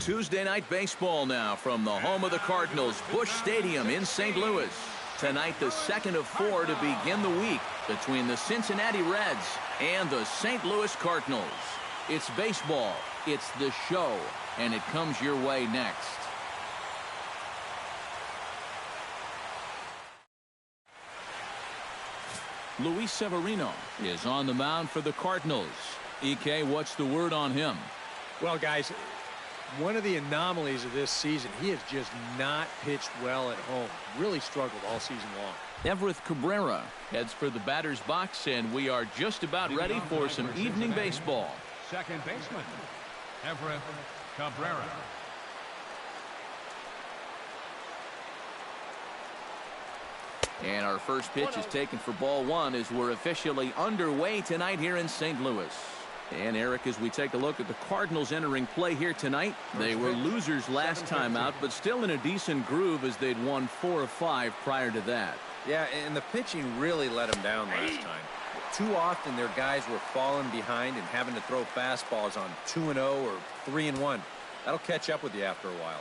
Tuesday night baseball now from the home of the Cardinals, Busch Stadium in St. Louis. Tonight, the second of 4 to begin the week between the Cincinnati Reds and the St. Louis Cardinals. It's baseball, it's the show, and it comes your way next. Luis Severino is on the mound for the Cardinals. EK, what's the word on him? Well, guys, one of the anomalies of this season, he has just not pitched well at home. Really struggled all season long. Everett Cabrera heads for the batter's box, and we are just about ready for some evening baseball. Second baseman, Everett Cabrera. And our first pitch is taken for ball one as we're officially underway tonight here in St. Louis. And Eric, as we take a look at the Cardinals entering play here tonight, they were losers last time out, but still in a decent groove as they'd won 4 of 5 prior to that. Yeah, and the pitching really let them down last time. Too often their guys were falling behind and having to throw fastballs on 2-0 or 3-1. That'll catch up with you after a while.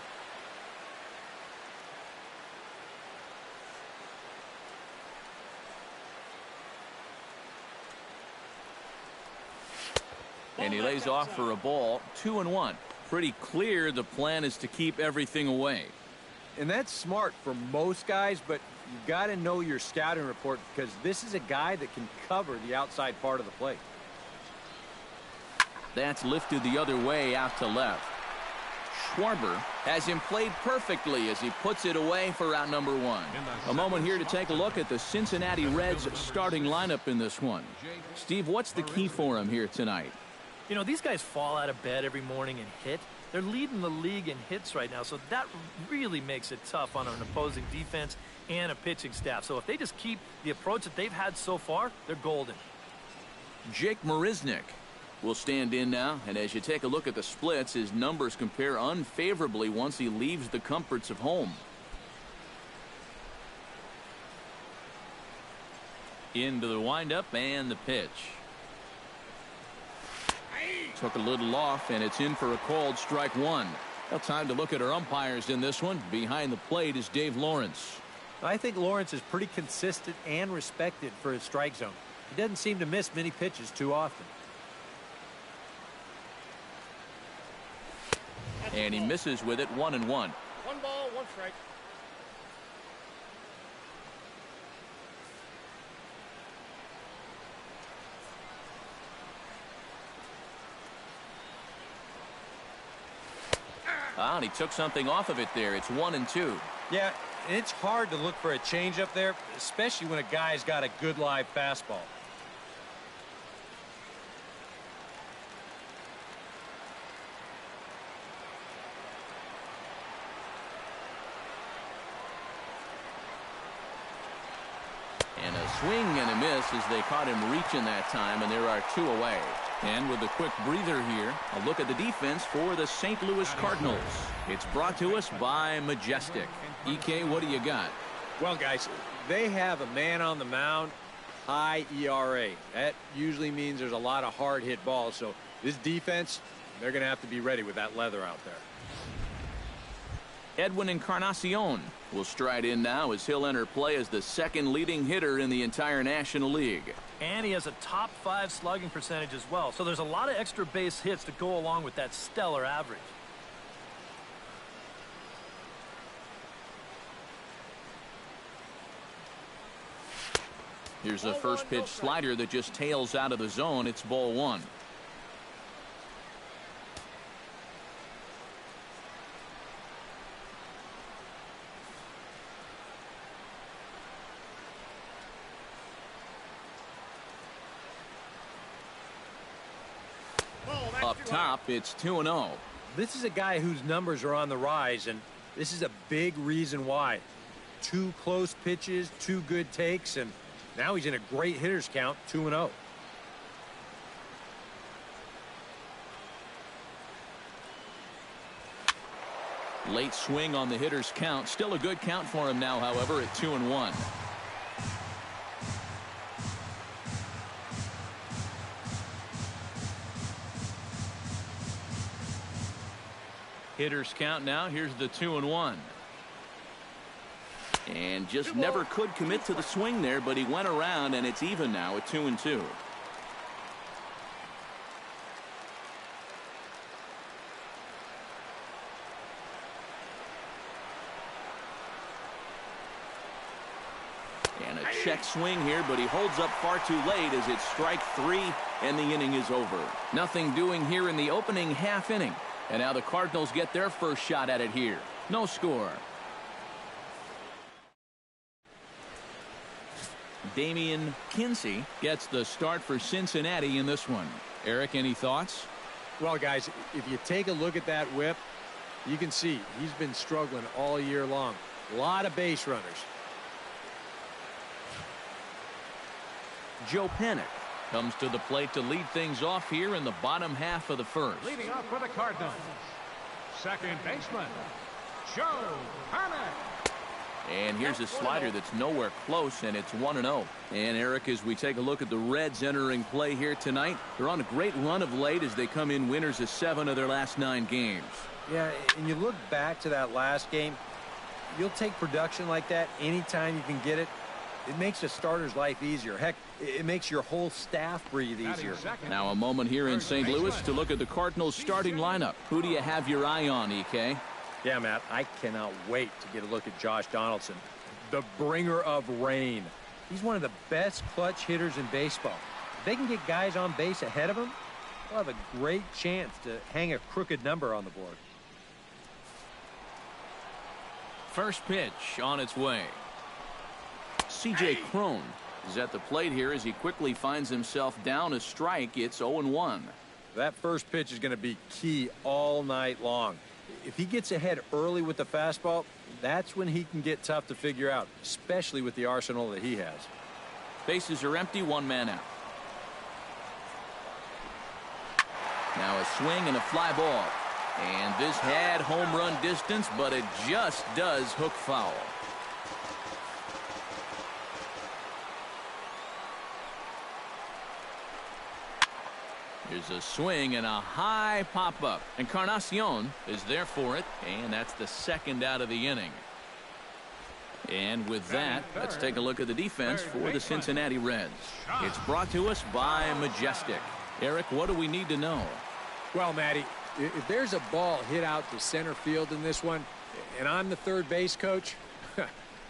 And he lays off for a ball, 2-1. Pretty clear the plan is to keep everything away. And that's smart for most guys, but you've got to know your scouting report because this is a guy that can cover the outside part of the plate. That's lifted the other way out to left. Schwarber has him played perfectly as he puts it away for out number 1. A moment here to take a look at the Cincinnati Reds starting lineup in this one. Steve, what's the key for him here tonight? You know, these guys fall out of bed every morning and hit. They're leading the league in hits right now, so that really makes it tough on an opposing defense and a pitching staff. So if they just keep the approach that they've had so far, they're golden. Jake Marisnick will stand in now, and as you take a look at the splits, his numbers compare unfavorably once he leaves the comforts of home. Into the windup and the pitch. Took a little off, and it's in for a called strike 1. Well, time to look at our umpires in this one. Behind the plate is Dave Lawrence. I think Lawrence is pretty consistent and respected for his strike zone. He doesn't seem to miss many pitches too often. And he misses with it, 1-1. 1 ball, 1 strike. And he took something off of it there. It's 1-2. Yeah, and it's hard to look for a change up there, especially when a guy's got a good live fastball. And a swing and a miss as they caught him reaching that time, and there are 2 away. And with a quick breather here, a look at the defense for the St. Louis Cardinals. It's brought to us by Majestic. EK, what do you got? Well, guys, they have a man on the mound, high ERA. That usually means there's a lot of hard hit balls. So this defense, they're going to have to be ready with that leather out there. Edwin Encarnacion will stride in now as he'll enter play as the second leading hitter in the entire National League. And he has a top 5 slugging percentage as well. So there's a lot of extra base hits to go along with that stellar average. Here's a first pitch slider that just tails out of the zone. It's ball 1. Up top, it's 2-0. This is a guy whose numbers are on the rise, and this is a big reason why. 2 close pitches, 2 good takes, and now he's in a great hitter's count, 2-0. Late swing on the hitter's count. Still a good count for him now, however, at 2-1. Hitters count now. Here's the 2-1. And just never could commit to the swing there, but he went around, and it's even now at 2-2. And a check swing here, but he holds up far too late as it's strike 3, and the inning is over. Nothing doing here in the opening half inning. And now the Cardinals get their first shot at it here. No score. Damian Kinsey gets the start for Cincinnati in this one. Eric, any thoughts? Well, guys, if you take a look at that whip, you can see he's been struggling all year long. A lot of base runners. Joe Panic comes to the plate to lead things off here in the bottom half of the first. Leading off for the Cardinals, second baseman, Joe Panic. And here's a slider that's nowhere close, and it's 1-0. And Eric, as we take a look at the Reds entering play here tonight, they're on a great run of late as they come in winners of 7 of their last 9 games. Yeah, and you look back to that last game, you'll take production like that anytime you can get it. It makes a starter's life easier. Heck, it makes your whole staff breathe easier. Now a moment here in St. Louis to look at the Cardinals starting lineup. Who do you have your eye on, EK? Yeah, Matt, I cannot wait to get a look at Josh Donaldson, the bringer of rain. He's one of the best clutch hitters in baseball. If they can get guys on base ahead of him, they'll have a great chance to hang a crooked number on the board. First pitch on its way. C.J. Cron is at the plate here as he quickly finds himself down a strike. It's 0-1. That first pitch is going to be key all night long. If he gets ahead early with the fastball, that's when he can get tough to figure out, especially with the arsenal that he has. Bases are empty, 1 man out. Now a swing and a fly ball. And this had home run distance, but it just does hook foul. Here's a swing and a high pop-up. Encarnacion is there for it, and that's the second out of the inning. And with that, let's take a look at the defense for the Cincinnati Reds. It's brought to us by Majestic. Eric, what do we need to know? Well, Matty, if there's a ball hit out to center field in this one, and I'm the third base coach,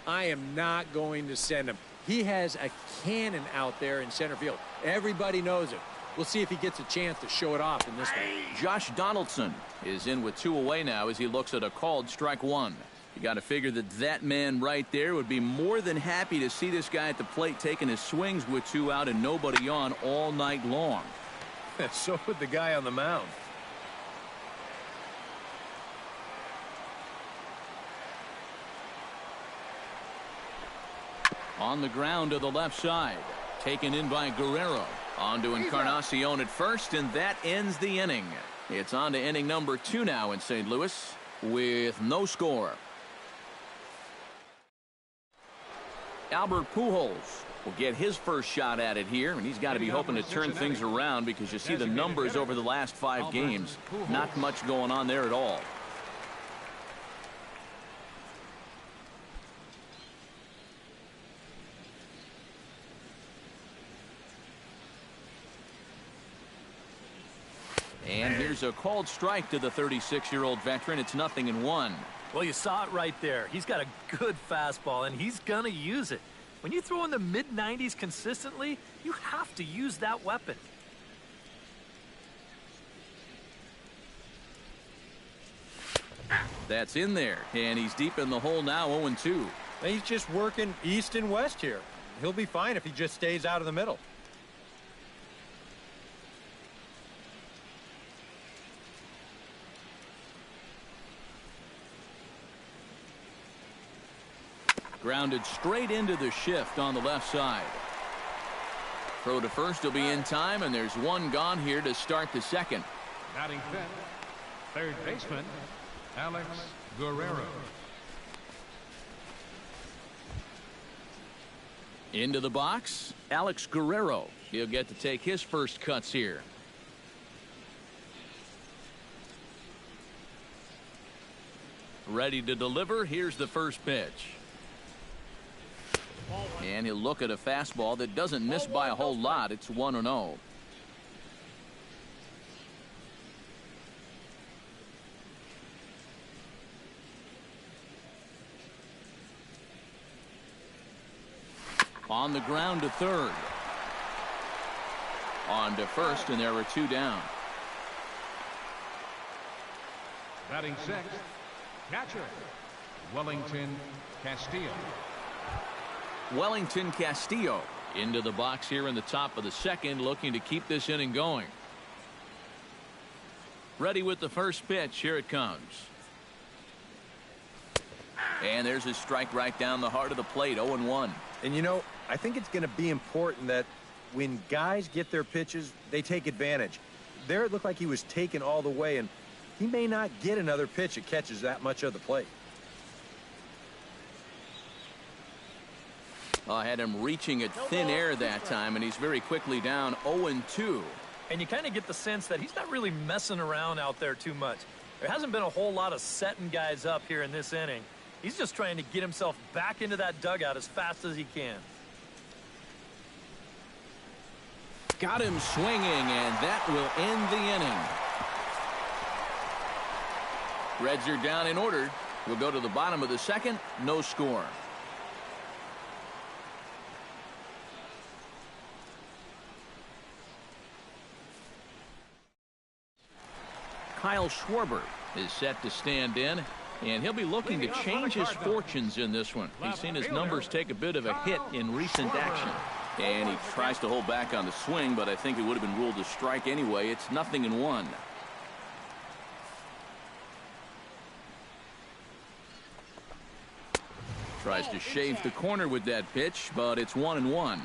I am not going to send him. He has a cannon out there in center field. Everybody knows it. We'll see if he gets a chance to show it off in this one. Josh Donaldson is in with 2 away now as he looks at a called strike 1. You got to figure that man right there would be more than happy to see this guy at the plate taking his swings with 2 out and nobody on all night long. So would the guy on the mound. On the ground to the left side. Taken in by Guerrero. On to Encarnacion at first, and that ends the inning. It's on to inning number 2 now in St. Louis with no score. Albert Pujols will get his first shot at it here, and he's got to be hoping to turn things around because you see the numbers over the last 5 games. Not much going on there at all. And here's a called strike to the 36-year-old veteran. It's 0-1. Well, you saw it right there. He's got a good fastball, and he's going to use it. When you throw in the mid-90s consistently, you have to use that weapon. That's in there, and he's deep in the hole now, 0-2. He's just working east and west here. He'll be fine if he just stays out of the middle. Grounded straight into the shift on the left side. Throw to first will be in time, and there's 1 gone here to start the second. Batting fifth, third baseman, Alex Guerrero. Into the box, Alex Guerrero. He'll get to take his first cuts here. Ready to deliver. Here's the first pitch. And he'll look at a fastball that doesn't miss by a whole lot. It's 1-0. On the ground to third. On to first, and there are 2 down. Batting sixth, catcher, Wellington Castillo. Wellington Castillo into the box here in the top of the second, looking to keep this inning going. Ready with the first pitch. Here it comes. And there's a strike right down the heart of the plate. 0-1. And you know, I think it's going to be important that when guys get their pitches, they take advantage. There it looked like he was taken all the way, and he may not get another pitch that catches that much of the plate. I had him reaching at thin air that time, and he's very quickly down 0-2. And you kind of get the sense that he's not really messing around out there too much. There hasn't been a whole lot of setting guys up here in this inning. He's just trying to get himself back into that dugout as fast as he can. Got him swinging, and that will end the inning. Reds are down in order. We'll go to the bottom of the second. No score. Kyle Schwarber is set to stand in, and he'll be looking to change his fortunes in this one. He's seen his numbers take a bit of a hit in recent action. And he tries to hold back on the swing, but I think it would have been ruled a strike anyway. It's 0-1. Tries to shave the corner with that pitch, but it's 1-1.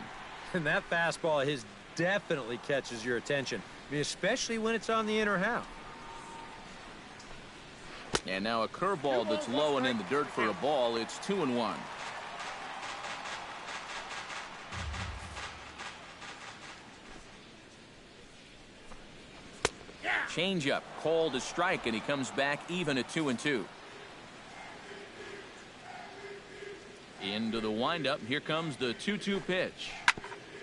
And that fastball of his definitely catches your attention. I mean, especially when it's on the inner half. And now a curveball that's low and in the dirt for a ball. It's 2-1. Changeup called a strike, and he comes back even at 2-2. Into the windup. Here comes the 2-2 pitch.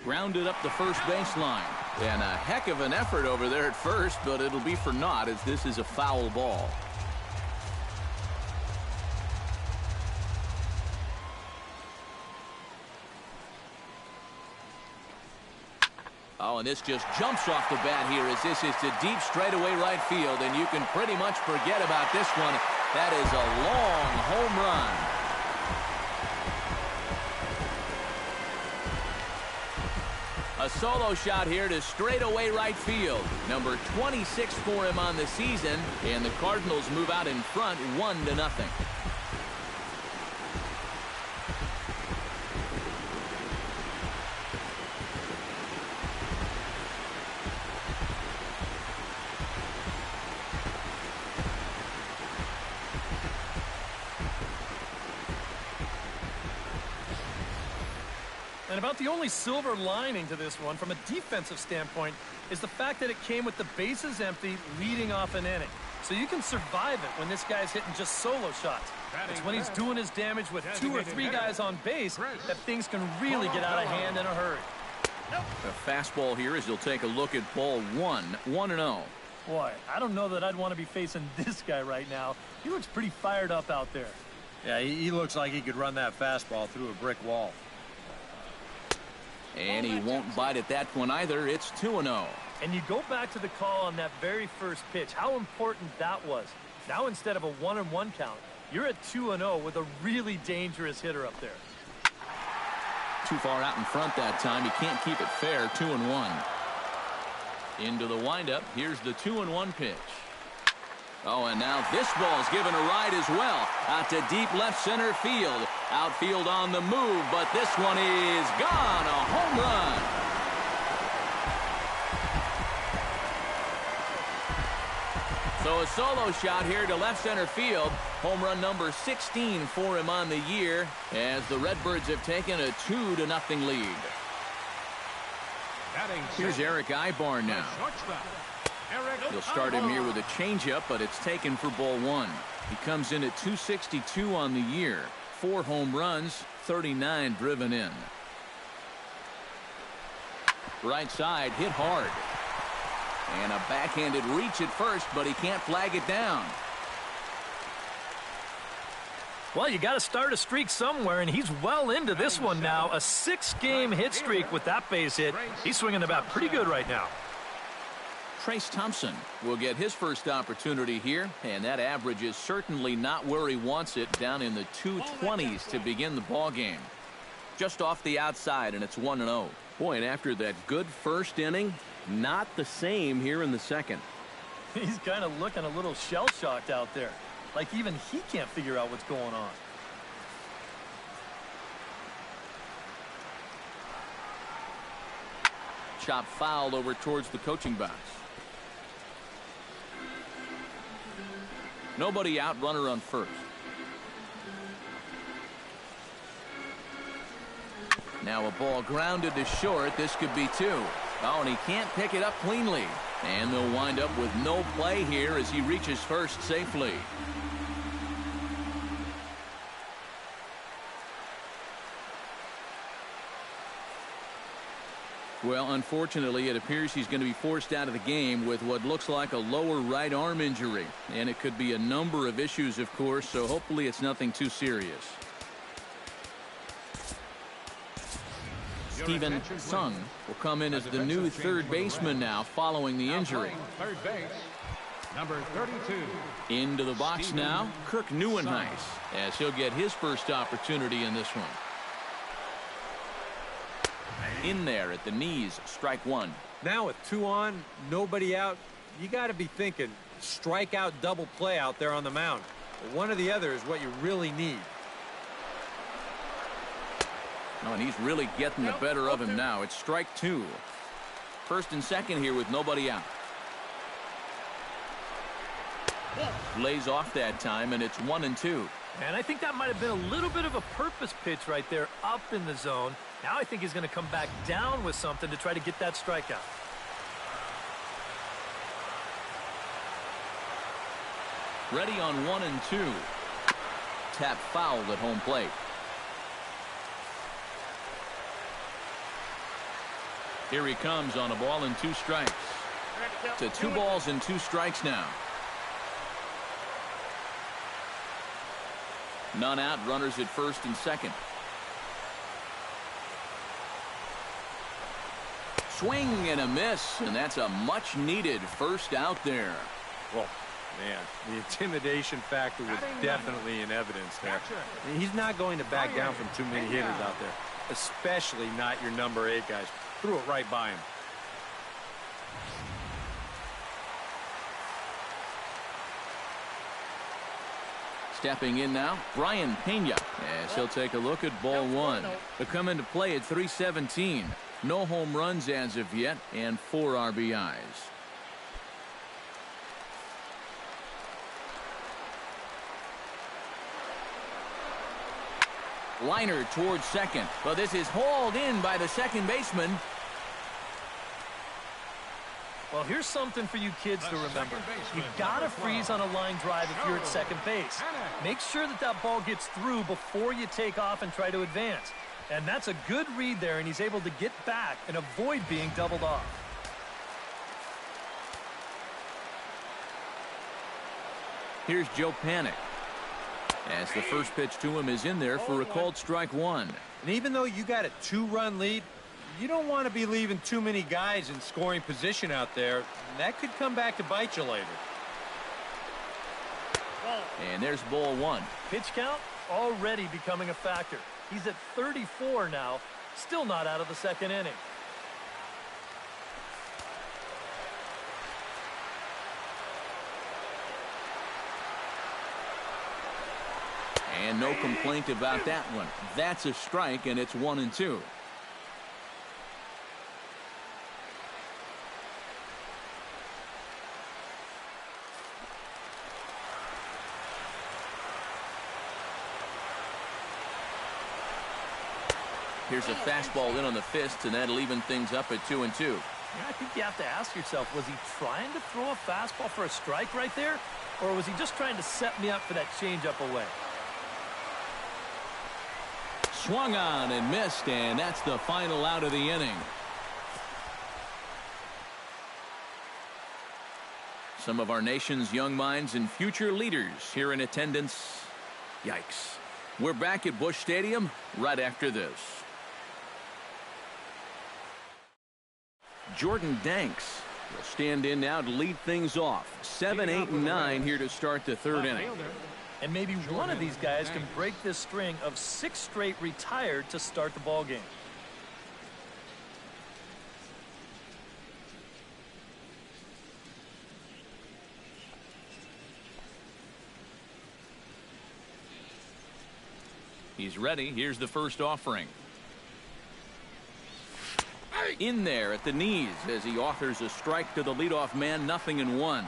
Grounded up the first baseline. And a heck of an effort over there at first, but it'll be for naught as this is a foul ball. Oh, and this just jumps off the bat here as this is to deep straightaway right field, and you can pretty much forget about this one. That is a long home run. A solo shot here to straightaway right field. Number 26 for him on the season, and the Cardinals move out in front 1-0. And about the only silver lining to this one from a defensive standpoint is the fact that it came with the bases empty leading off an inning. So you can survive it when this guy's hitting just solo shots. It's when he's doing his damage with 2 or 3 guys on base that things can really get out of hand in a hurry. A fastball here as he'll take a look at ball 1, 1-0. Boy, I don't know that I'd want to be facing this guy right now. He looks pretty fired up out there. Yeah, he looks like he could run that fastball through a brick wall. And he won't bite at that one either. It's 2-0. And you go back to the call on that very first pitch, how important that was. Now instead of a 1-1 count, you're at 2-0 with a really dangerous hitter up there. Too far out in front that time. He can't keep it fair. 2-1. Into the windup. Here's the 2-1 pitch. Oh, and now this ball's given a ride as well. Out to deep left center field. Outfield on the move, but this one is gone. A home run. So a solo shot here to left center field. Home run number 16 for him on the year as the Redbirds have taken a 2-0 lead. Here's Eric Ibar now. He'll start him here with a changeup, but it's taken for ball 1. He comes in at 262 on the year. 4 home runs, 39 driven in. Right side hit hard. And a backhanded reach at first, but he can't flag it down. Well, you got to start a streak somewhere, and he's well into this one now. A 6-game hit streak with that base hit. He's swinging the bat pretty good right now. Trace Thompson will get his first opportunity here, and that average is certainly not where he wants it, down in the 220s to begin the ball game. Just off the outside, and it's 1-0. Boy, and after that good first inning, not the same here in the second. He's kind of looking a little shell-shocked out there. Like even he can't figure out what's going on. Chop foul over towards the coaching box. Nobody out, runner on first. Now a ball grounded to short. This could be 2. Oh, and he can't pick it up cleanly. And they'll wind up with no play here as he reaches first safely. Well, unfortunately, it appears he's going to be forced out of the game with what looks like a lower right arm injury. And it could be a number of issues, of course, so hopefully it's nothing too serious. Steven Sung will come in as the new third baseman now following the injury. Third base, number 32. Into the box now, Kirk Neuenhuis, as he'll get his first opportunity in this one. In there at the knees, strike 1. Now with 2 on, nobody out, you got to be thinking strikeout double play out there on the mound. One or the other is what you really need. Oh, and he's really getting the better of him now. It's strike 2. First and second here with nobody out. Lays off that time, and it's 1-2. And I think that might have been a little bit of a purpose pitch right there up in the zone. Now I think he's going to come back down with something to try to get that strikeout. Ready on 1-2. Tap fouled at home plate. Here he comes on a ball and 2 strikes. To 2 balls and 2 strikes now. None out, runners at first and second. Swing and a miss, and that's a much needed first out there. Well, man, the intimidation factor was definitely in evidence there. He's not going to back down from too many hitters out there, especially not your number 8 guys. Threw it right by him. Stepping in now, Brian Pena, as he'll take a look at ball 1. He'll come into play at 317. No home runs as of yet, and 4 RBIs. Liner towards second, but this is hauled in by the second baseman. Well, here's something for you kids to remember. You gotta freeze on a line drive if you're at second base. Make sure that that ball gets through before you take off and try to advance. And that's a good read there, and he's able to get back and avoid being doubled off. Here's Joe Panik, as the first pitch to him is in there for a called strike 1. And even though you got a 2-run lead, you don't want to be leaving too many guys in scoring position out there. That could come back to bite you later. And there's ball 1. Pitch count already becoming a factor. He's at 34 now, still not out of the second inning. And no complaint about that one. That's a strike, and it's 1-2. Here's a fastball in on the fist, and that'll even things up at 2-2. Yeah, I think you have to ask yourself, was he trying to throw a fastball for a strike right there? or was he just trying to set me up for that changeup away? Swung on and missed, and that's the final out of the inning. Some of our nation's young minds and future leaders here in attendance. Yikes. We're back at Busch Stadium right after this. Jordan Danks will stand in now to lead things off. 7, 8, and 9 here to start the third inning. And maybe one of these guys can break this string of 6 straight retired to start the ball game. He's ready. Here's the first offering. In there at the knees as he offers a strike to the leadoff man. 0-1.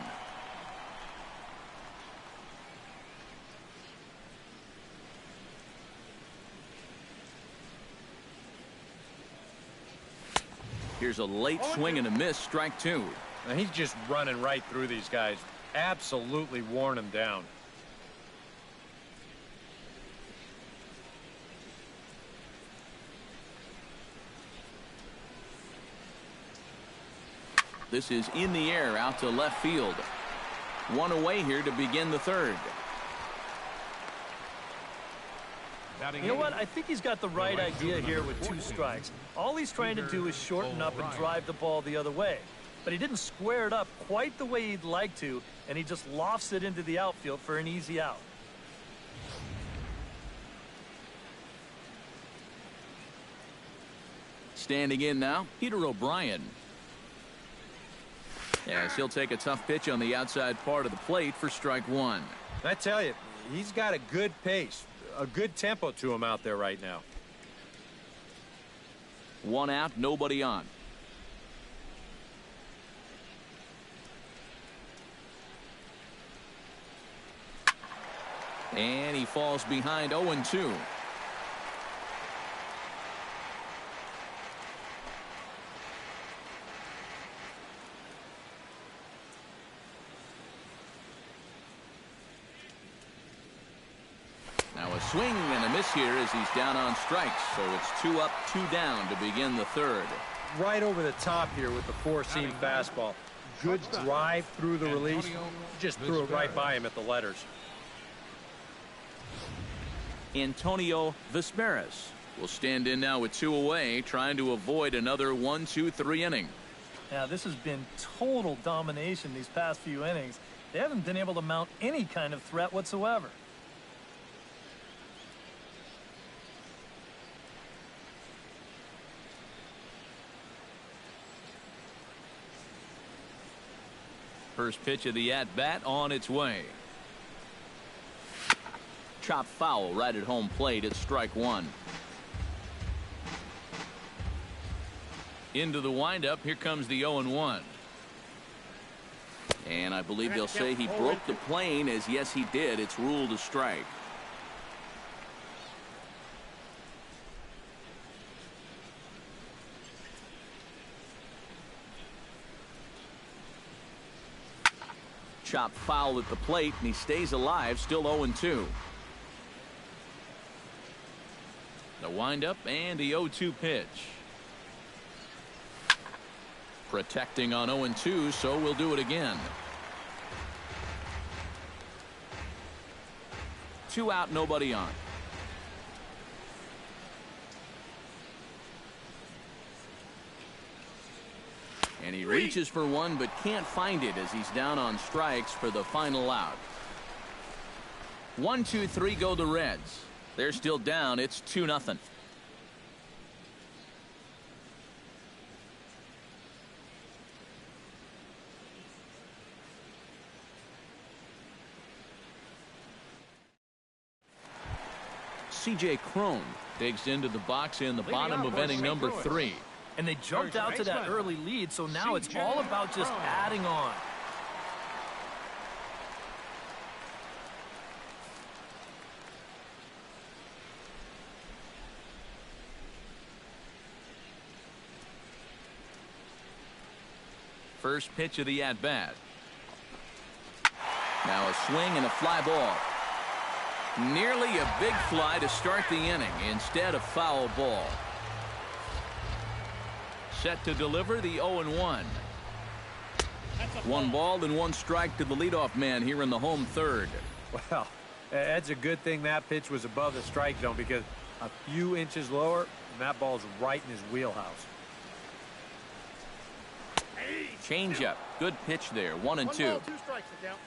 Here's a late swing and a miss. Strike 2. Now he's just running right through these guys. Absolutely worn them down. This is in the air out to left field. One away here to begin the third. You know what? I think he's got the right idea here with 2 strikes. All he's trying to do is shorten up and drive the ball the other way. But he didn't square it up quite the way he'd like to, and he just lofts it into the outfield for an easy out. Standing in now, Peter O'Brien. Yes, he'll take a tough pitch on the outside part of the plate for strike 1. I tell you, he's got a good pace, a good tempo to him out there right now. 1 out, nobody on. And he falls behind 0-2. Now a swing and a miss here as he's down on strikes. So it's 2 up, 2 down to begin the third. Right over the top here with the 4-seam fastball. Good drive through the release. Just threw it right by him at the letters. Antonio Vesperis will stand in now with 2 away, trying to avoid another 1-2-3 inning. Now, this has been total domination these past few innings. They haven't been able to mount any kind of threat whatsoever. First pitch of the at-bat on its way. Chop foul right at home plate. It's strike 1. Into the windup. Here comes the 0-1. And I believe they'll say he broke the plane, as yes he did. It's ruled a strike. Chop foul at the plate, and he stays alive, still 0-2. The windup and the 0-2 pitch. Protecting on 0-2, so we'll do it again. 2 out, nobody on. And he reaches for one but can't find it as he's down on strikes for the final out. 1-2-3 go the Reds. They're still down. It's 2-0. C.J. Cron digs into the box in the bottom of inning number 3. And they jumped out to that early lead, so now it's all about just adding on. First pitch of the at-bat. Now a swing and a fly ball. Nearly a big fly to start the inning instead of foul ball. Set to deliver the 0-1. One ball and one strike to the leadoff man here in the home third. Well, that's a good thing that pitch was above the strike zone, because a few inches lower and that ball's right in his wheelhouse. Changeup. Good pitch there. 1-2. 1 ball, 2 strikes to count.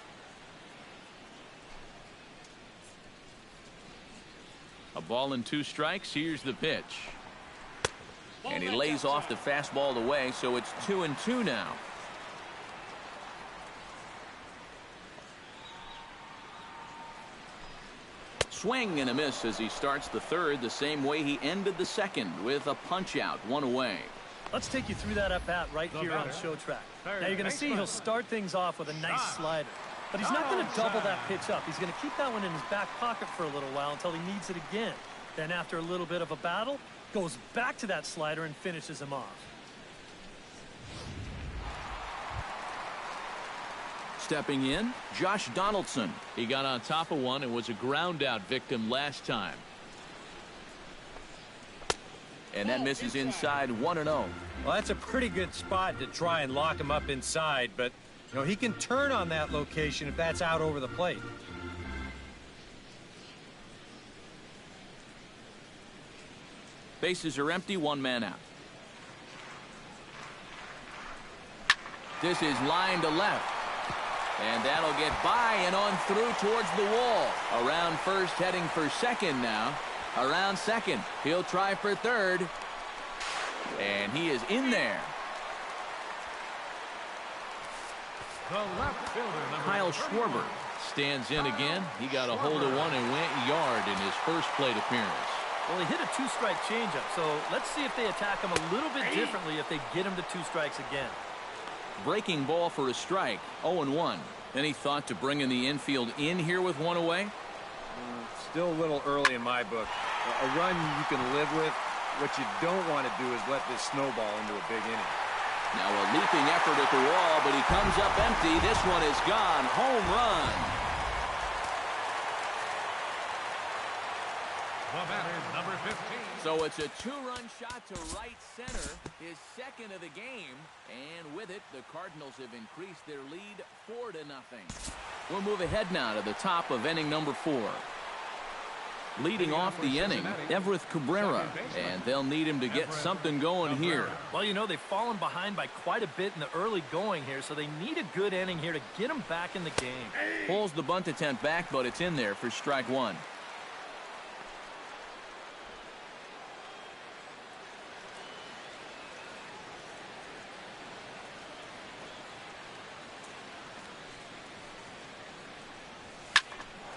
A ball and 2 strikes. Here's the pitch. And he lays off the fastball away, so it's 2-2 now. Swing and a miss as he starts the third the same way he ended the second, with a punch out, 1 away. Let's take you through that at bat right here on Show Track. Now you're going to see he'll start things off with a nice slider. But he's not going to double that pitch up. He's going to keep that one in his back pocket for a little while until he needs it again. Then after a little bit of a battle, goes back to that slider and finishes him off. Stepping in, Josh Donaldson. He got on top of one and was a ground out victim last time. And that misses inside, 1-0. Well, that's a pretty good spot to try and lock him up inside, but you know, he can turn on that location if that's out over the plate. Bases are empty, 1 man out. This is line to left. And that'll get by and on through towards the wall. Around first, heading for second now. Around second. He'll try for third. And he is in there. The left fielder, Kyle Schwarber stands in again. He got a hold of one and went yard in his first plate appearance. Well, he hit a 2-strike changeup, so let's see if they attack him a little bit differently if they get him to 2 strikes again. Breaking ball for a strike, 0-1. Any thought to bringing the infield in here with 1 away? Still a little early in my book. A run you can live with. What you don't want to do is let this snowball into a big inning. Now a leaping effort at the wall, but he comes up empty. This one is gone. Home run. The batter, number 15. So it's a 2-run shot to right center, his second of the game. And with it, the Cardinals have increased their lead 4-0. We'll move ahead now to the top of inning number 4. Leading off the inning, Everett Cabrera, and they'll need him to get something going here. Well, you know, they've fallen behind by quite a bit in the early going here, so they need a good inning here to get them back in the game. Pulls the bunt attempt back, but it's in there for strike 1.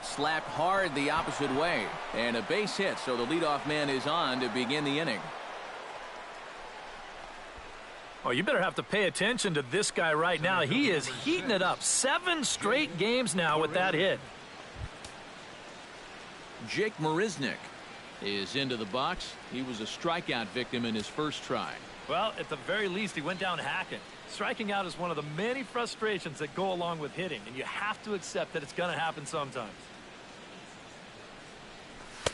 Slapped hard the opposite way, and a base hit, so the leadoff man is on to begin the inning. Oh, you better have to pay attention to this guy right now. He is heating it up. 7 straight games now with that hit. Jake Marisnick is into the box. He was a strikeout victim in his first try. Well, at the very least, he went down hacking. Striking out is one of the many frustrations that go along with hitting, and you have to accept that it's going to happen sometimes.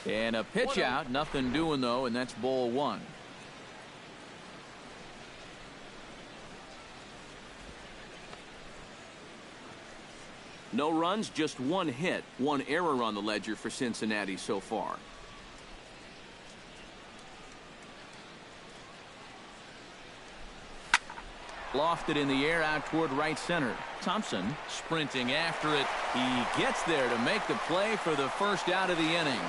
And a pitch out, nothing doing though, and that's ball 1. No runs, just 1 hit, 1 error on the ledger for Cincinnati so far. Lofted in the air out toward right center. Thompson sprinting after it. He gets there to make the play for the first out of the inning.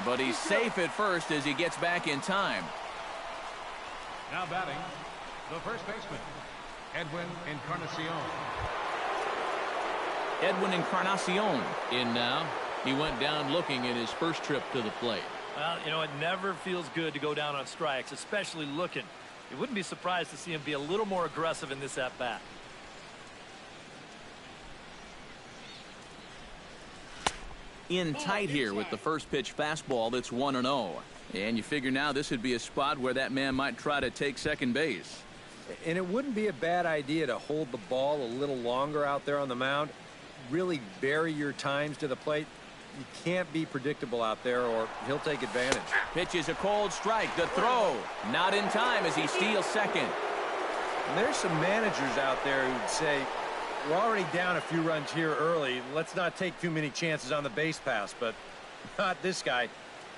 But he's safe at first as he gets back in time. Now batting, the first baseman, Edwin Encarnacion. Edwin Encarnacion in now. He went down looking in his first trip to the plate. Well, you know, it never feels good to go down on strikes, especially looking. You wouldn't be surprised to see him be a little more aggressive in this at-bat. In tight here with the first pitch fastball that's 1-0. And you figure now this would be a spot where that man might try to take second base. And it wouldn't be a bad idea to hold the ball a little longer out there on the mound. really vary your times to the plate. You can't be predictable out there or he'll take advantage. Pitch is a cold strike. The throw not in time as he steals second. And there's some managers out there who'd say, we're already down a few runs here early. Let's not take too many chances on the base pass, but not this guy.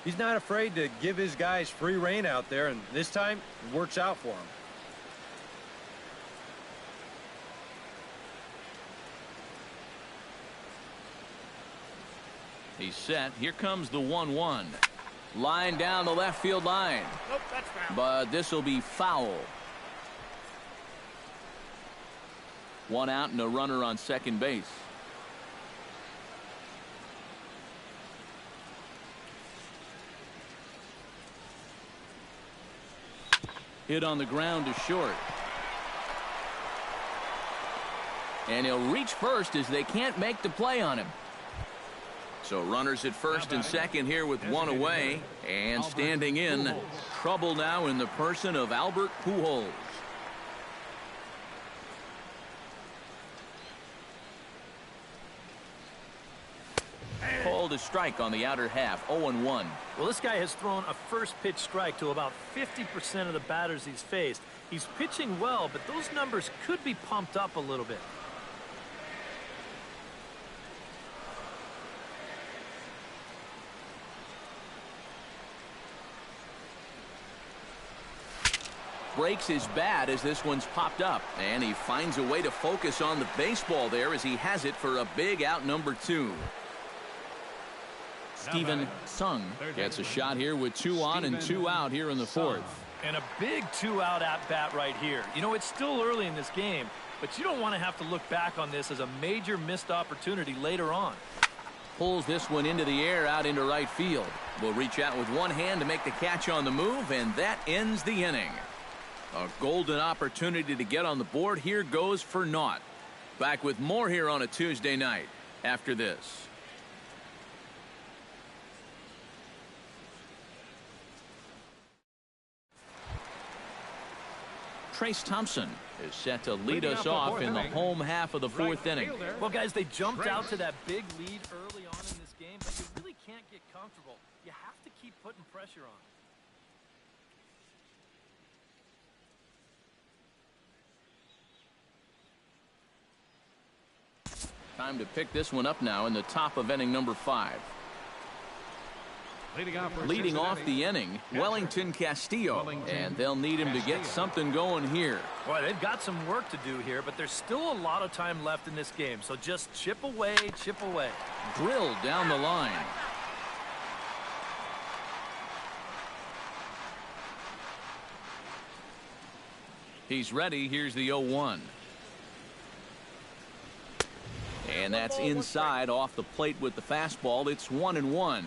He's not afraid to give his guys free rein out there, and this time it works out for him. He's set. Here comes the 1-1. Line down the left field line. Nope, that's foul. But this will be foul. One out and a runner on second base. Hit on the ground to short. And he'll reach first as they can't make the play on him. So runners at first and second here with one away. And standing in, trouble now in the person of Albert Pujols. Called a strike on the outer half, 0-1. Well, this guy has thrown a first pitch strike to about 50% of the batters he's faced. He's pitching well, but those numbers could be pumped up a little bit. Breaks his bat as this one's popped up, and he finds a way to focus on the baseball there as he has it for a big out number 2. Steven Sung gets a shot here with 2 on and 2 out here in the 4th. And a big 2-out at-bat right here. You know, it's still early in this game, but you don't want to have to look back on this as a major missed opportunity later on. Pulls this one into the air out into right field. Will reach out with one hand to make the catch on the move, and that ends the inning. A golden opportunity to get on the board here goes for naught. Back with more here on a Tuesday night after this. Trace Thompson is set to lead us off in the home half of the 4th inning. Well, guys, they jumped out to that big lead early on in this game, but you really can't get comfortable. You have to keep putting pressure on. Time to pick this one up now in the top of inning number 5. Leading off the inning, Wellington Castillo, and they'll need him to get something going here. Boy, they've got some work to do here, but there's still a lot of time left in this game, so just chip away, chip away. Drilled down the line. He's ready. Here's the 0-1. And that's inside off the plate with the fastball. It's 1-1.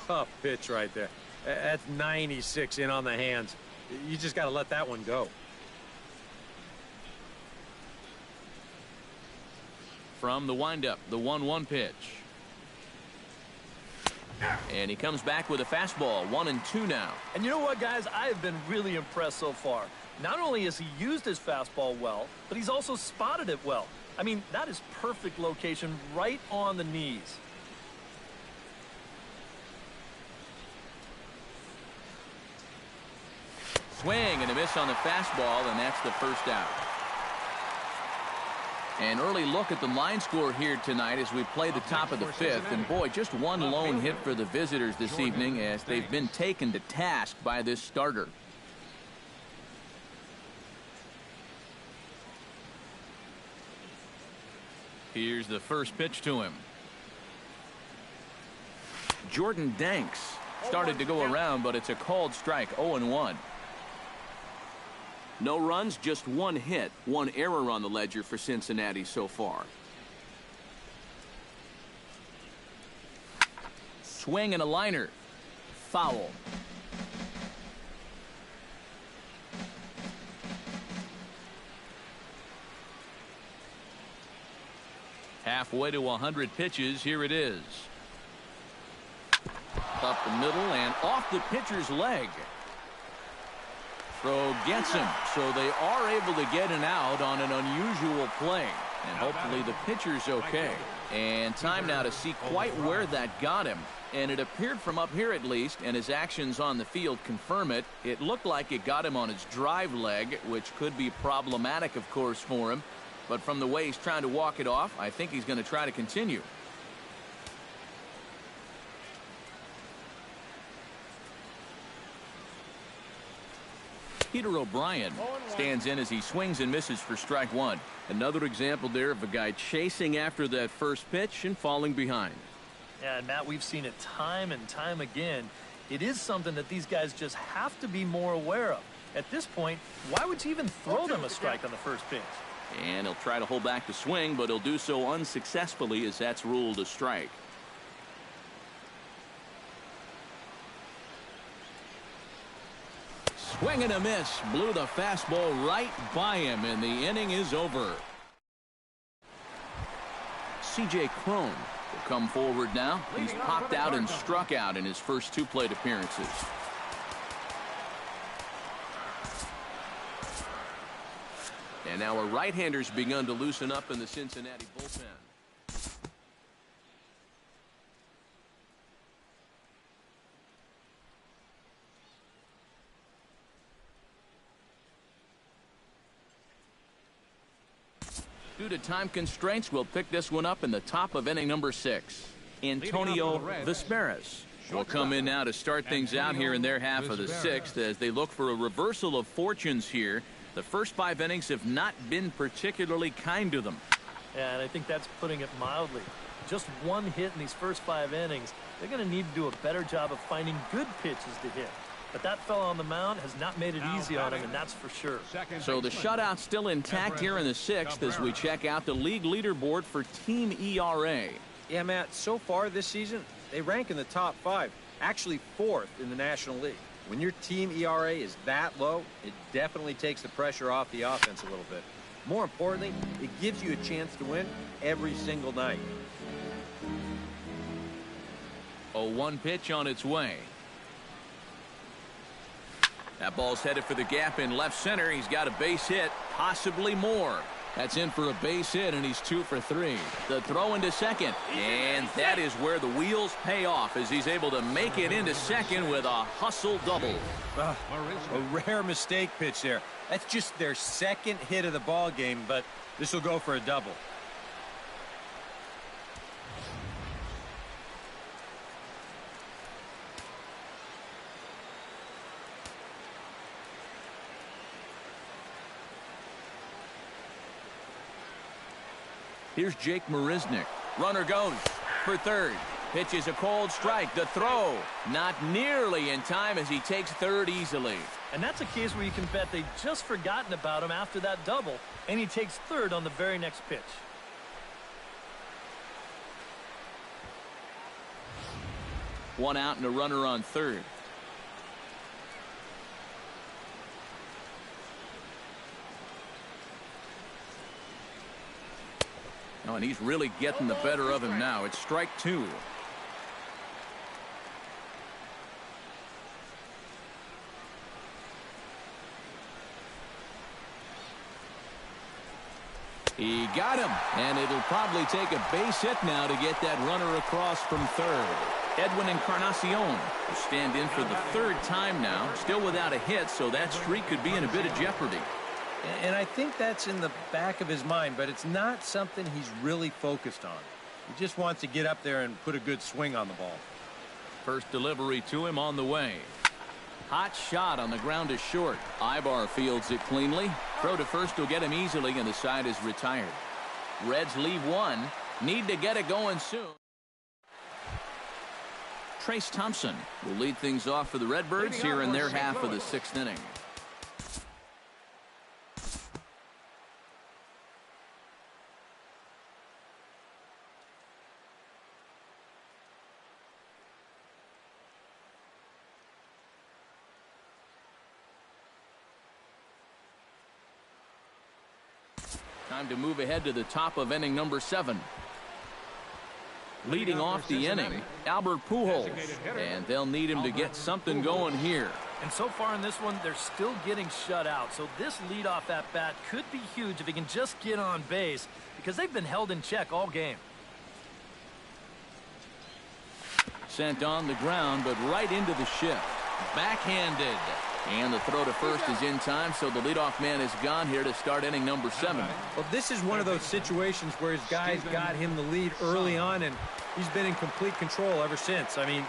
Tough pitch right there. That's 96 in on the hands. You just got to let that one go. From the windup, the 1-1 pitch. And he comes back with a fastball, 1-2 now. And you know what, guys? I have been really impressed so far. Not only has he used his fastball well, but he's also spotted it well. I mean, that is perfect location right on the knees. Swing and a miss on the fastball, and that's the first out. An early look at the line score here tonight as we play the top of the 5th. And boy, just one lone hit for the visitors this evening as they've been taken to task by this starter. Here's the first pitch to him. Jordan Danks started to go around, but it's a called strike, 0-1. No runs, just one hit, one error on the ledger for Cincinnati so far. Swing and a liner. Foul. Halfway to 100 pitches, here it is. Up the middle and off the pitcher's leg. Throw gets him, so they are able to get an out on an unusual play. And hopefully the pitcher's okay. And time now to see quite where that got him. And it appeared from up here at least, and his actions on the field confirm it. It looked like it got him on his drive leg, which could be problematic, of course, for him. But from the way he's trying to walk it off, I think he's going to try to continue. Peter O'Brien stands in as he swings and misses for strike one. Another example there of a guy chasing after that first pitch and falling behind. Yeah, and Matt, we've seen it time and time again. It is something that these guys just have to be more aware of. At this point, why would you even throw them a strike on the first pitch? And he'll try to hold back the swing, but he'll do so unsuccessfully as that's ruled a strike. Swing and a miss. Blew the fastball right by him, and the inning is over. C.J. Cron will come forward now. He's popped out and struck out in his first two plate appearances. And now a right-hander's begun to loosen up in the Cincinnati bullpen. Due to time constraints, we'll pick this one up in the top of inning number 6. Antonio Vesperas will come in now to start things out here in their half of the 6th as they look for a reversal of fortunes here. The first 5 innings have not been particularly kind to them. Yeah, and I think that's putting it mildly. Just one hit in these first 5 innings. They're going to need to do a better job of finding good pitches to hit. But that fellow on the mound has not made it easy on him, and that's for sure. So the shutout's still intact here in the 6th as we check out the league leaderboard for team ERA. Yeah, Matt, so far this season, they rank in the top 5, actually 4th in the National League. When your team ERA is that low, it definitely takes the pressure off the offense a little bit. More importantly, it gives you a chance to win every single night. 0-1 pitch on its way. That ball's headed for the gap in left center. He's got a base hit, possibly more. That's in for a base hit, and he's 2 for 3. The throw into second, and that is where the wheels pay off as he's able to make it into second with a hustle double. A rare mistake pitch there. That's just their second hit of the ball game, but this will go for a double. Here's Jake Marisnick. Runner goes for third. Pitch is a cold strike. The throw not nearly in time as he takes third easily. And that's a case where you can bet they've just forgotten about him after that double, and he takes third on the very next pitch. One out and a runner on third. Oh, and he's really getting the better of him now. It's strike 2. He got him, and it'll probably take a base hit now to get that runner across from third. Edwin Encarnacion will stand in for the 3rd time now, still without a hit, so that streak could be in a bit of jeopardy. And I think that's in the back of his mind, but it's not something he's really focused on. He just wants to get up there and put a good swing on the ball. First delivery to him on the way. Hot shot on the ground is short. Ibar fields it cleanly. Throw to first will get him easily, and the side is retired. Reds leave one. Need to get it going soon. Trace Thompson will lead things off for the Redbirds here in their half of the 6th inning. Time to move ahead to the top of inning number 7. Leading off the inning, Albert Pujols. And they'll need him to get something going here. And so far in this one, they're still getting shut out. So this leadoff at bat could be huge if he can just get on base because they've been held in check all game. Sent on the ground, but right into the shift. Backhanded. And the throw to first is in time, so the leadoff man is gone here to start inning number 7. Well, this is one of those situations where his guys got him the lead early on, and he's been in complete control ever since. I mean,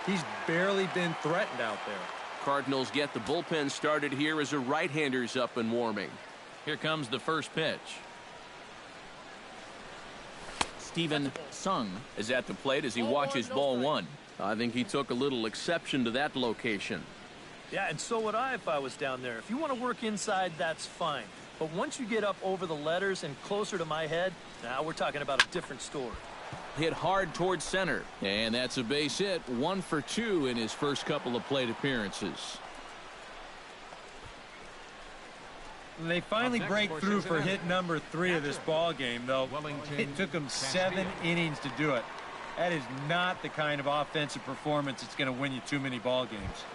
he's barely been threatened out there. Cardinals get the bullpen started here as a right-hander's up and warming. Here comes the first pitch. Steven Sung is at the plate as he watches ball 1. I think he took a little exception to that location. Yeah, and so would I if I was down there. If you want to work inside, that's fine. But once you get up over the letters and closer to my head, now we're talking about a different story. Hit hard towards center. And that's a base hit. 1 for 2 in his first couple of plate appearances. They finally break through for hit number 3 of this ball game, though. It took them 7 innings to do it. That is not the kind of offensive performance that's going to win you too many ball games.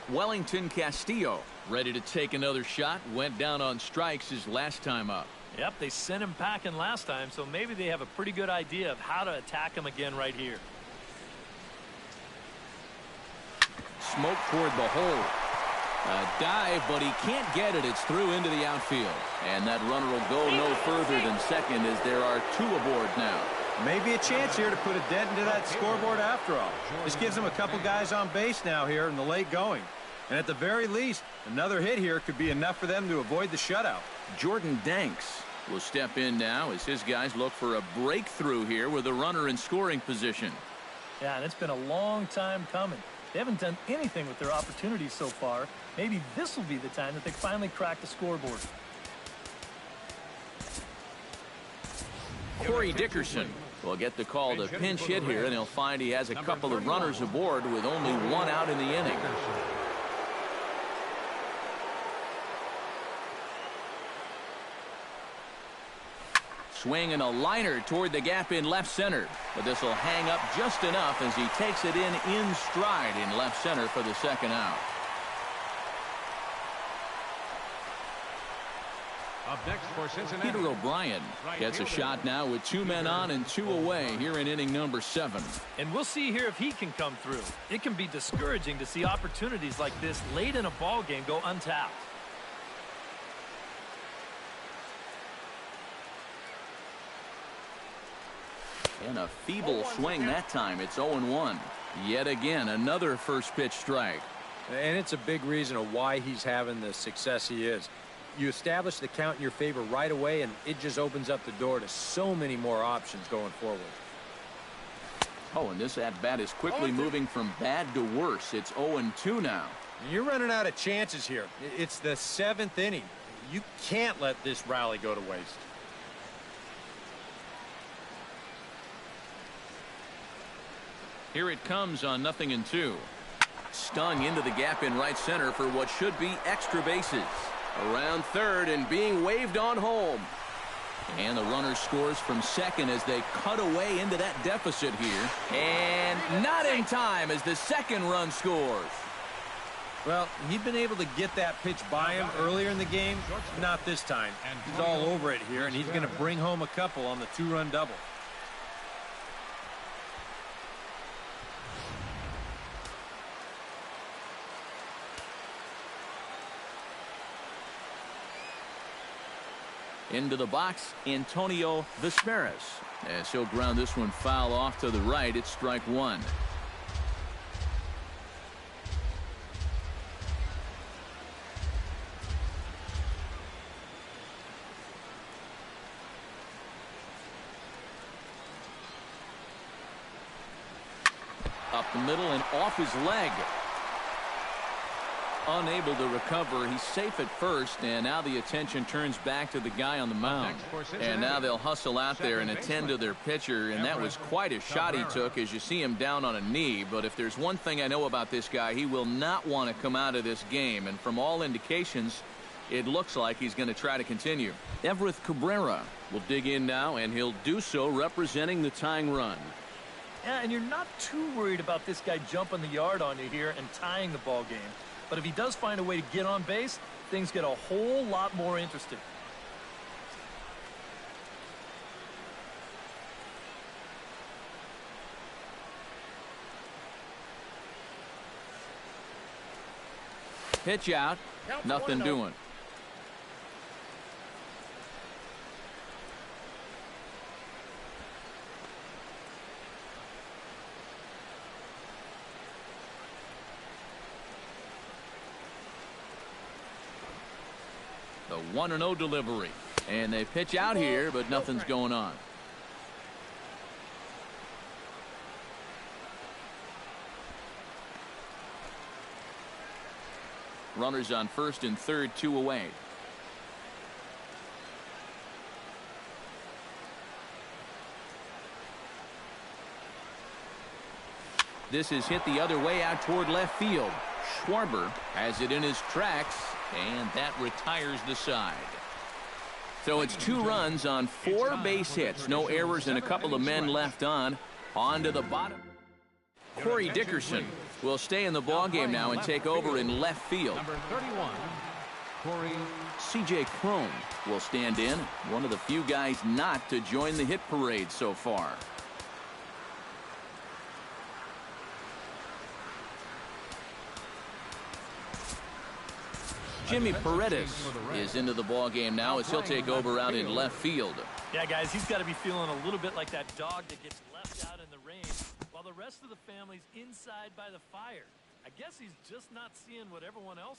Wellington Castillo ready to take another shot. Went down on strikes his last time up. Yep, they sent him packing last time, so maybe they have a pretty good idea of how to attack him again right here. Smoke toward the hole. A dive, but he can't get it. It's through into the outfield. And that runner will go no further than second as there are 2 aboard now. Maybe a chance here to put a dent into that scoreboard after all. This gives them a couple guys on base now here in the late going. And at the very least, another hit here could be enough for them to avoid the shutout. Jordan Danks will step in now as his guys look for a breakthrough here with a runner in scoring position. Yeah, and it's been a long time coming. They haven't done anything with their opportunities so far. Maybe this will be the time that they finally crack the scoreboard. Corey Dickerson will get the call to pinch hit here, and he'll find he has a couple of runners aboard with only 1 out in the inning. Swing and a liner toward the gap in left center, but this will hang up just enough as he takes it in stride in left center for the second out. Up next for Cincinnati, Peter O'Brien gets a shot now with 2 men on and 2 away here in inning number 7. And we'll see here if he can come through. It can be discouraging to see opportunities like this late in a ball game go untapped. And a feeble swing that time. It's 0-1. Yet again, another first pitch strike. And it's a big reason of why he's having the success he is. You establish the count in your favor right away, and it just opens up the door to so many more options going forward. Oh, and this at-bat is quickly moving from bad to worse. It's 0-2 now. You're running out of chances here. It's the 7th inning. You can't let this rally go to waste. Here it comes on 0-2. Stung into the gap in right center for what should be extra bases. Around third and being waved on home. And the runner scores from second as they cut away into that deficit here. And not in time as the second run scores. Well, he'd been able to get that pitch by him earlier in the game. Not this time. He's all over it here, and he's going to bring home a couple on the 2-run double. Into the box, Antonio Vesperis. As he'll ground this one foul off to the right, it's strike 1. Up the middle and off his leg. Unable to recover. He's safe at first, and now the attention turns back to the guy on the mound. And now they'll hustle out there and attend to their pitcher, and that was quite a shot he took as you see him down on a knee. But if there's one thing I know about this guy, he will not want to come out of this game, and from all indications, it looks like he's going to try to continue. Everett Cabrera will dig in now, and he'll do so representing the tying run. Yeah, and you're not too worried about this guy jumping the yard on you here and tying the ball game. But if he does find a way to get on base, things get a whole lot more interesting. Pitch out. Nothing doing. The 1-0 delivery. And they pitch out here, but nothing's going on. Runners on first and third, 2 away. This is hit the other way out toward left field. Schwarber has it in his tracks, and that retires the side. So it's 2 runs on 4 base hits. No errors and a couple of men left on. On to the bottom. Corey Dickerson will stay in the ballgame now and take over in left field. Number 31, Corey. C.J. Cron will stand in. One of the few guys not to join the hit parade so far. Jimmy Paredes is into the ballgame now as he'll take over out in left field. Yeah, guys, he's got to be feeling a little bit like that dog that gets left out in the rain while the rest of the family's inside by the fire. I guess he's just not seeing what everyone else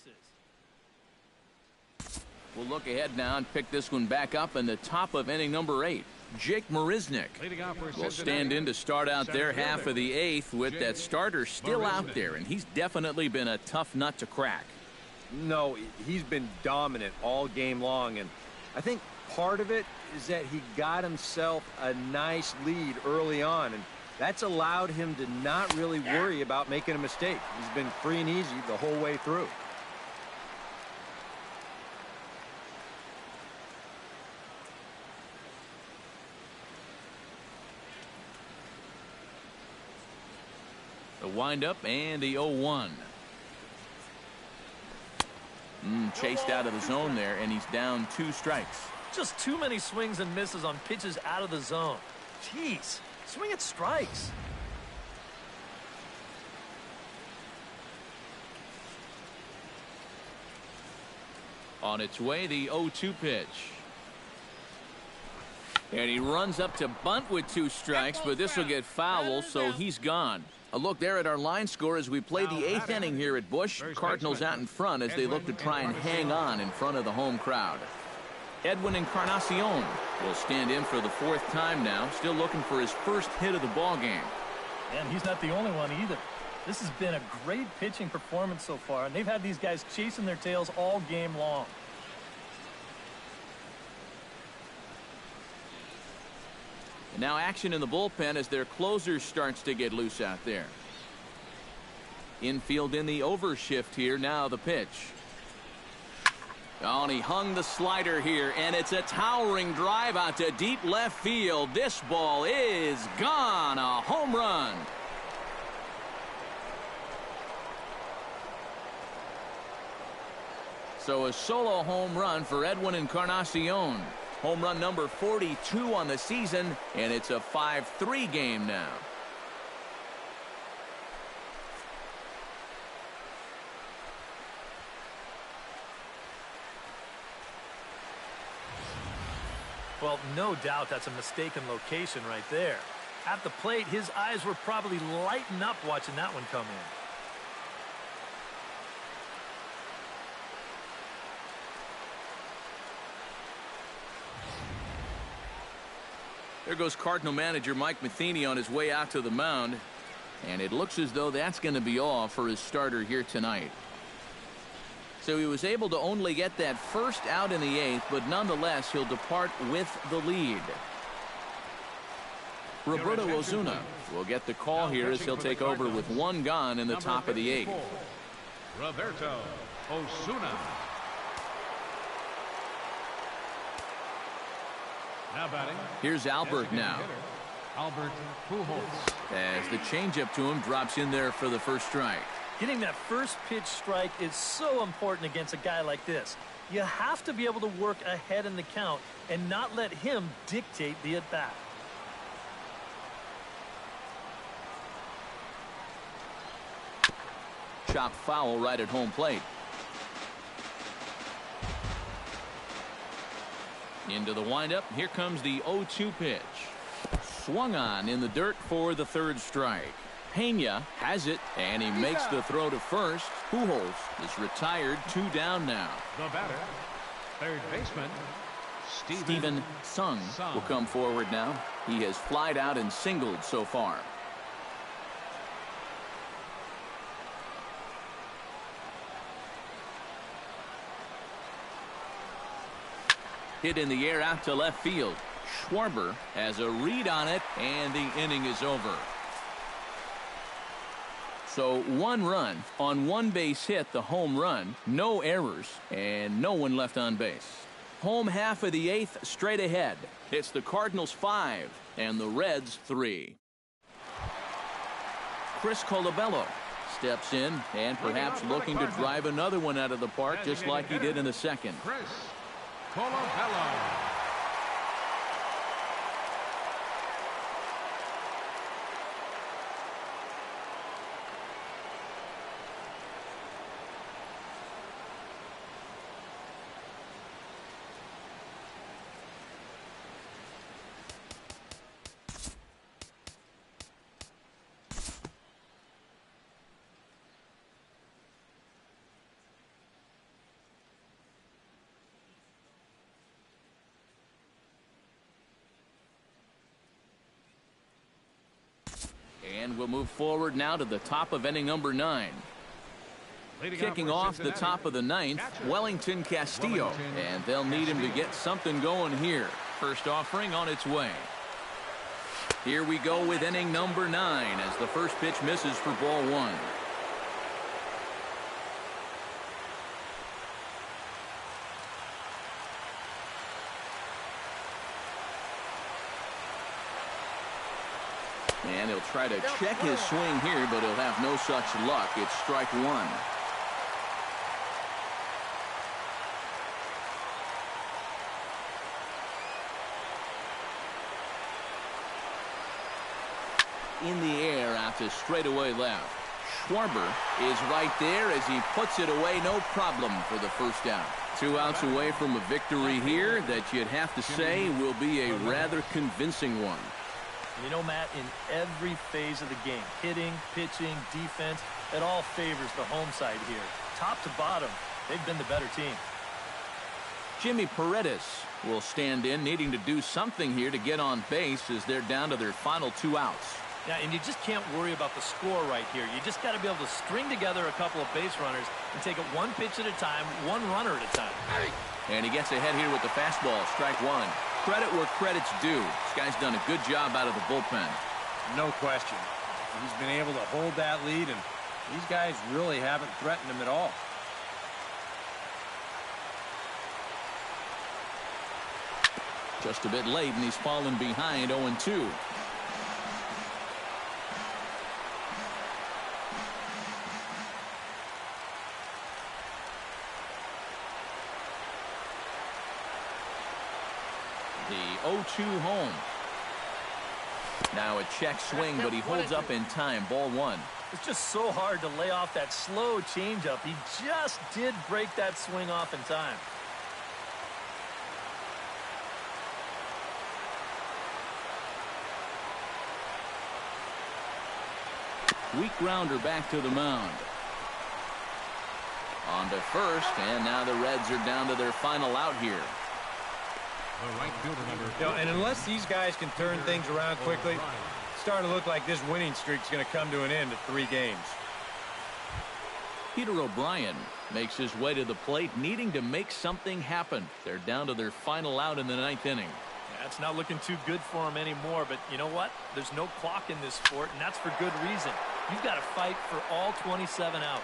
is. We'll look ahead now and pick this one back up in the top of inning number 8. Jake Marisnick will stand in to start out their half of the 8th with that starter still out there, and he's definitely been a tough nut to crack. No, he's been dominant all game long, and I think part of it is that he got himself a nice lead early on, and that's allowed him to not really worry about making a mistake. He's been free and easy the whole way through. The windup and the 0-1. Chased out of the zone there, and he's down 2 strikes. Just too many swings and misses on pitches out of the zone. Jeez, swing at strikes. On its way, the 0-2 pitch. And he runs up to bunt with 2 strikes, but this will get foul, so he's gone. A look there at our line score as we play the 8th inning here at Busch. Cardinals out in front as they look to try and hang on in front of the home crowd. Edwin Encarnacion will stand in for the 4th time now, still looking for his first hit of the ball game. And he's not the only one either. This has been a great pitching performance so far, and they've had these guys chasing their tails all game long. And now action in the bullpen as their closer starts to get loose out there. Infield in the overshift here. Now the pitch. Oh, and he hung the slider here, and it's a towering drive out to deep left field. This ball is gone. A home run. So a solo home run for Edwin Encarnacion. Home run number 42 on the season, and it's a 5-3 game now. Well, no doubt that's a mistaken location right there. At the plate, his eyes were probably lighting up watching that one come in. There goes Cardinal manager Mike Matheny on his way out to the mound. And it looks as though that's going to be all for his starter here tonight. So he was able to only get that first out in the 8th, but nonetheless he'll depart with the lead. Roberto Osuna will get the call here as he'll take over with 1 gone in the top of the 8th. Roberto Osuna. Now batting. Here's Albert now. Albert Pujols. As the changeup to him drops in there for the first strike. Getting that first pitch strike is so important against a guy like this. You have to be able to work ahead in the count and not let him dictate the at-bat. Chop foul right at home plate. Into the windup. Here comes the 0-2 pitch. Swung on in the dirt for the third strike. Pena has it, and he makes the throw to first. Pujols is retired, 2 down now. The batter, third baseman, Steven Sung will come forward now. He has flied out and singled so far. Hit in the air out to left field. Schwarber has a read on it, and the inning is over. So 1 run on 1 base hit, the home run, no errors, and no one left on base. Home half of the 8th straight ahead. It's the Cardinals 5 and the Reds 3. Chris Colabello steps in and perhaps looking to drive another one out of the park just like he did in the second. Chris Colabello. And we'll move forward now to the top of inning number 9. Kicking off the top of the 9th, Wellington Castillo. And they'll need him to get something going here. First offering on its way. Here we go with inning number 9 as the first pitch misses for ball 1. And he'll try to check his swing here, but he'll have no such luck. It's strike 1. In the air out to straightaway left. Schwarber is right there as he puts it away. No problem for the first down. 2 outs away from a victory here that you'd have to say will be a rather convincing one. You know, Matt, in every phase of the game, hitting, pitching, defense, it all favors the home side here. Top to bottom, they've been the better team. Jimmy Paredes will stand in, needing to do something here to get on base as they're down to their final 2 outs. Yeah, and you just can't worry about the score right here. You just got to be able to string together a couple of base runners and take it 1 pitch at a time, 1 runner at a time. And he gets ahead here with the fastball, strike 1. Credit where credit's due. This guy's done a good job out of the bullpen. No question. He's been able to hold that lead, and these guys really haven't threatened him at all. Just a bit late, and he's fallen behind 0-2. The 0-2 home. Now a check swing, but he holds up in time. Ball 1. It's just so hard to lay off that slow changeup. He just did break that swing off in time. Weak grounder back to the mound. On to first, and now the Reds are down to their final out here. The right fielder number And unless these guys can turn things around quickly, it's starting to look like this winning streak is going to come to an end at 3 games. Peter O'Brien makes his way to the plate, needing to make something happen. They're down to their final out in the 9th inning. That's not looking too good for him anymore, but you know what? There's no clock in this sport, and that's for good reason. You've got to fight for all 27 outs.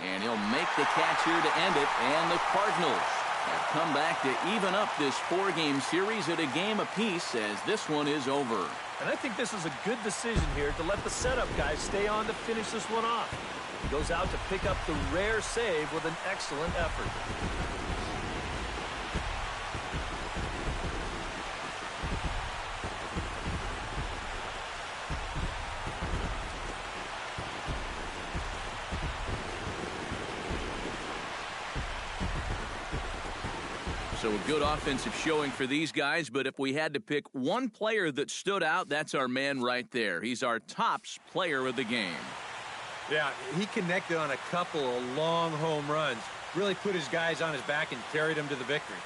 And he'll make the catch here to end it, and the Cardinals have come back to even up this 4-game series at a game apiece as this one is over. And I think this is a good decision here to let the setup guys stay on to finish this one off. He goes out to pick up the rare save with an excellent effort. So a good offensive showing for these guys, but if we had to pick one player that stood out, that's our man right there. He's our tops player of the game. Yeah, he connected on a couple of long home runs. Really put his guys on his back and carried them to the victory.